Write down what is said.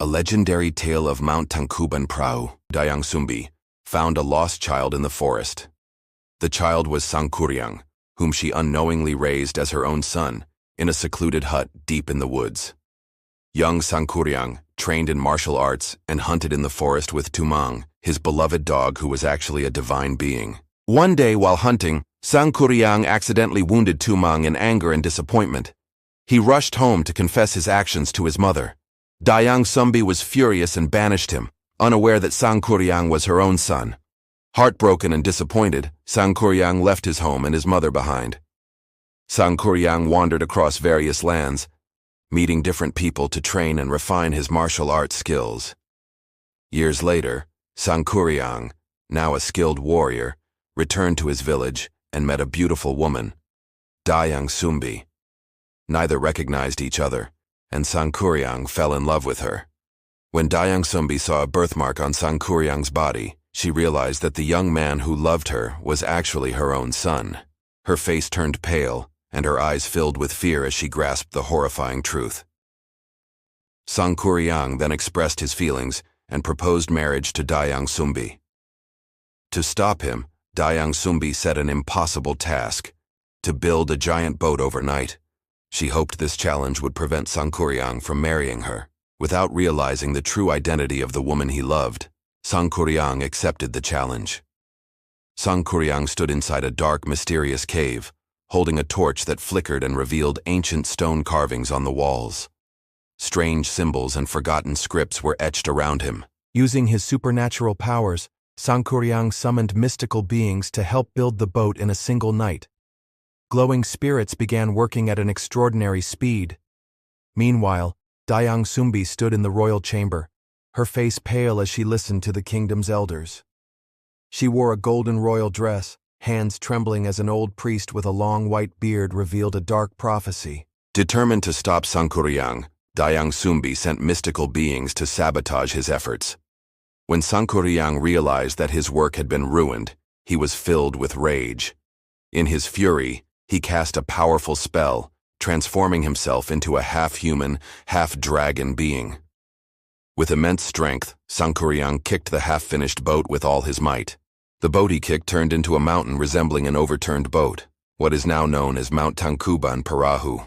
A legendary tale of Mount Tangkuban Perahu, Dayang Sumbi, found a lost child in the forest. The child was Sangkuriang, whom she unknowingly raised as her own son, in a secluded hut deep in the woods. Young Sangkuriang, trained in martial arts and hunted in the forest with Tumang, his beloved dog who was actually a divine being. One day while hunting, Sangkuriang accidentally wounded Tumang in anger and disappointment. He rushed home to confess his actions to his mother. Dayang Sumbi was furious and banished him, unaware that Sangkuriang was her own son. Heartbroken and disappointed, Sangkuriang left his home and his mother behind. Sangkuriang wandered across various lands, meeting different people to train and refine his martial arts skills. Years later, Sangkuriang, now a skilled warrior, returned to his village and met a beautiful woman, Dayang Sumbi. Neither recognized each other, and Sangkuriang fell in love with her. When Dayang Sumbi saw a birthmark on Sangkuriang's body, she realized that the young man who loved her was actually her own son. Her face turned pale, and her eyes filled with fear as she grasped the horrifying truth. Sangkuriang then expressed his feelings and proposed marriage to Dayang Sumbi. To stop him, Dayang Sumbi set an impossible task: to build a giant boat overnight. She hoped this challenge would prevent Sangkuriang from marrying her. Without realizing the true identity of the woman he loved, Sangkuriang accepted the challenge. Sangkuriang stood inside a dark, mysterious cave, holding a torch that flickered and revealed ancient stone carvings on the walls. Strange symbols and forgotten scripts were etched around him. Using his supernatural powers, Sangkuriang summoned mystical beings to help build the boat in a single night. Glowing spirits began working at an extraordinary speed. Meanwhile, Dayang Sumbi stood in the royal chamber, her face pale as she listened to the kingdom's elders. She wore a golden royal dress, hands trembling as an old priest with a long white beard revealed a dark prophecy. Determined to stop Sangkuriang, Dayang Sumbi sent mystical beings to sabotage his efforts. When Sangkuriang realized that his work had been ruined, he was filled with rage. In his fury, he cast a powerful spell, transforming himself into a half-human, half-dragon being. With immense strength, Sangkuriang kicked the half-finished boat with all his might. The boat he kicked turned into a mountain resembling an overturned boat, what is now known as Mount Tangkuban Perahu.